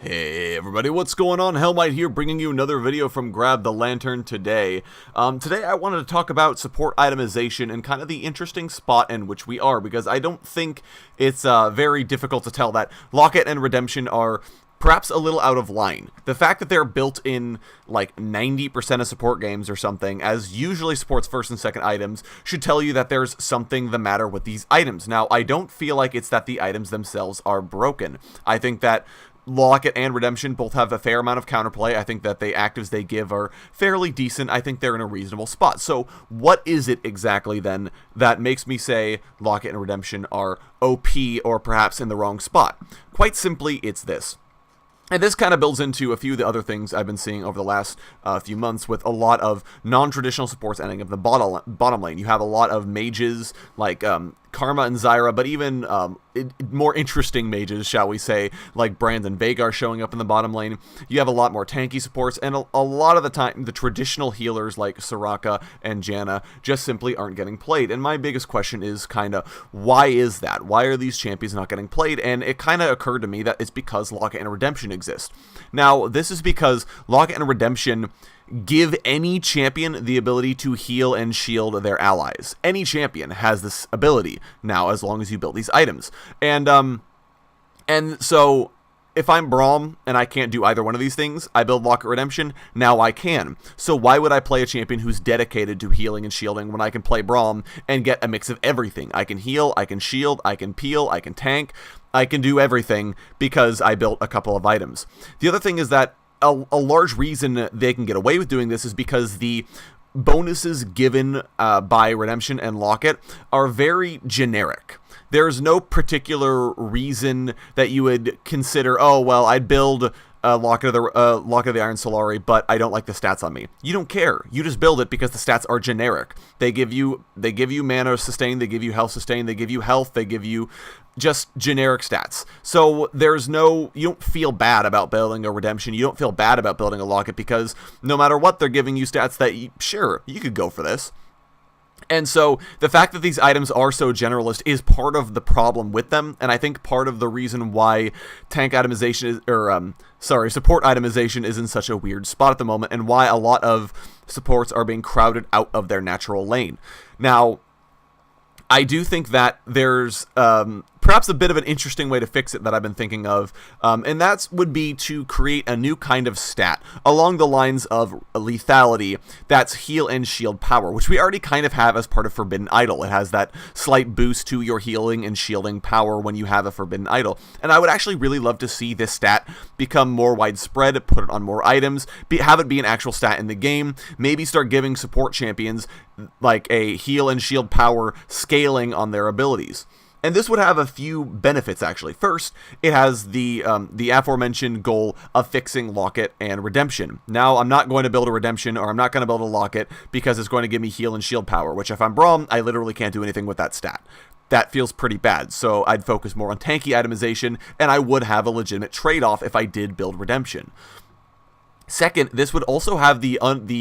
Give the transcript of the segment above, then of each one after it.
Hey everybody, what's going on? Hellmite here, bringing you another video from Grab the Lantern today. Today I wanted to talk about support itemization and kind of the interesting spot in which we are, because I don't think it's very difficult to tell that Locket and Redemption are perhaps a little out of line. The fact that they're built in like 90% of support games or something, as usually supports first and second items, should tell you that there's something the matter with these items. Now, I don't feel like it's that the items themselves are broken. I think that Locket and Redemption both have a fair amount of counterplay. I think that the actives they give are fairly decent. I think they're in a reasonable spot. So what is it exactly then that makes me say Locket and Redemption are OP or perhaps in the wrong spot? Quite simply, it's this. And this kind of builds into a few of the other things I've been seeing over the last few months with a lot of non-traditional supports ending up in the bottom lane. You have a lot of mages like Karma and Zyra, but even more interesting mages, shall we say, like Brand and Veigar showing up in the bottom lane. You have a lot more tanky supports, and a lot of the time, the traditional healers like Soraka and Janna just simply aren't getting played. And my biggest question is kind of, why is that? Why are these champions not getting played? And it kind of occurred to me that it's because Locket and Redemption exist. Now, this is because Locket and Redemption give any champion the ability to heal and shield their allies. Any champion has this ability now, as long as you build these items. And so if I'm Braum and I can't do either one of these things, I build Locket Redemption, now I can. So why would I play a champion who's dedicated to healing and shielding when I can play Braum and get a mix of everything? I can heal, I can shield, I can peel, I can tank, I can do everything because I built a couple of items. The other thing is that a large reason they can get away with doing this is because the bonuses given by Redemption and Locket are very generic. There's no particular reason that you would consider, oh, well, I'd build Locket of the Iron Solari, but I don't like the stats on me. You don't care. You just build it because the stats are generic. They give you mana sustain, they give you health sustain, they give you health, they give you just generic stats. So you don't feel bad about building a Redemption. You don't feel bad about building a Locket because no matter what, they're giving you stats that, sure, you could go for this. And so the fact that these items are so generalist is part of the problem with them, and I think part of the reason why support itemization is in such a weird spot at the moment, and why a lot of supports are being crowded out of their natural lane. Now, I do think that there's perhaps a bit of an interesting way to fix it that I've been thinking of, and that would be to create a new kind of stat along the lines of lethality that's heal and shield power, which we already kind of have as part of Forbidden Idol. It has that slight boost to your healing and shielding power when you have a Forbidden Idol, and I would actually really love to see this stat become more widespread, put it on more items, have it be an actual stat in the game, maybe start giving support champions like a heal and shield power scaling on their abilities. And this would have a few benefits, actually. First, it has the aforementioned goal of fixing Locket and Redemption. Now, I'm not going to build a Redemption, or I'm not going to build a Locket, because it's going to give me heal and shield power, which if I'm Braum, I literally can't do anything with that stat. That feels pretty bad, so I'd focus more on tanky itemization, and I would have a legitimate trade-off if I did build Redemption. Second, this would also have the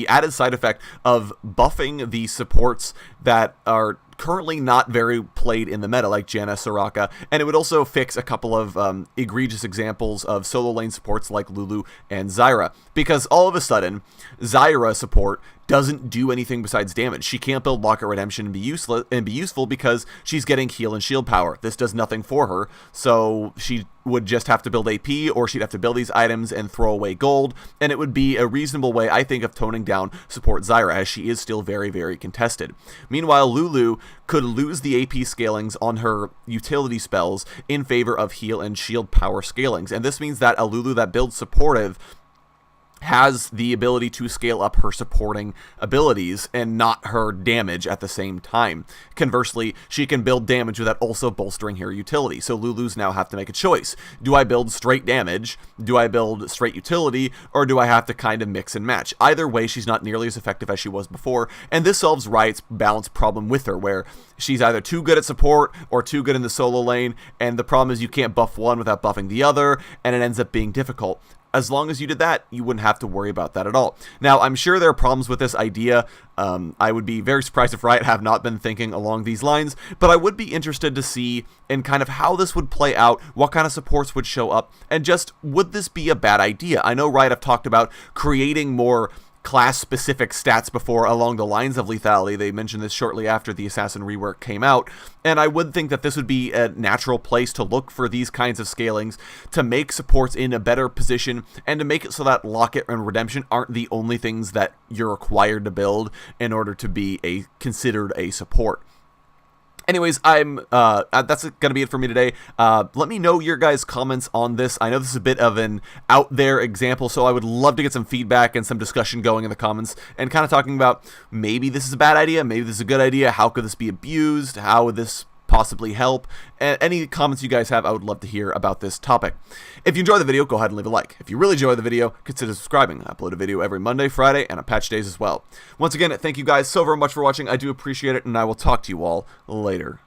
added side effect of buffing the supports that are currently not very played in the meta, like Janna, Soraka, and it would also fix a couple of egregious examples of solo lane supports like Lulu and Zyra, because all of a sudden, Zyra support doesn't do anything besides damage. She can't build Locket Redemption and be useful because she's getting heal and shield power. This does nothing for her, so she would just have to build AP, or she'd have to build these items and throw away gold, and it would be a reasonable way, I think, of toning down support Zyra, as she is still very, very contested. Meanwhile, Lulu could lose the AP scalings on her utility spells in favor of heal and shield power scalings, and this means that a Lulu that builds supportive has the ability to scale up her supporting abilities and not her damage at the same time. Conversely, she can build damage without also bolstering her utility. So Lulus now have to make a choice. Do I build straight damage? Do I build straight utility? Or do I have to kind of mix and match? Either way, she's not nearly as effective as she was before, and this solves Riot's balance problem with her, where she's either too good at support or too good in the solo lane, and the problem is you can't buff one without buffing the other, and it ends up being difficult. As long as you did that, you wouldn't have to worry about that at all. Now, I'm sure there are problems with this idea. I would be very surprised if Riot have not been thinking along these lines, but I would be interested to see in kind of how this would play out, what kind of supports would show up, and just would this be a bad idea? I know Riot have talked about creating more class-specific stats before along the lines of lethality. They mentioned this shortly after the Assassin rework came out, and I would think that this would be a natural place to look for these kinds of scalings to make supports in a better position and to make it so that Locket and Redemption aren't the only things that you're required to build in order to be considered a support. Anyways, that's gonna be it for me today. Let me know your guys' comments on this. I know this is a bit of an out there example, so I would love to get some feedback and some discussion going in the comments and kind of talking about maybe this is a bad idea, maybe this is a good idea, how could this be abused, how would this possibly help, and any comments you guys have, I would love to hear about this topic. If you enjoy the video, go ahead and leave a like. If you really enjoy the video, consider subscribing. I upload a video every Monday, Friday, and on patch days as well. Once again, thank you guys so very much for watching. I do appreciate it, and I will talk to you all later.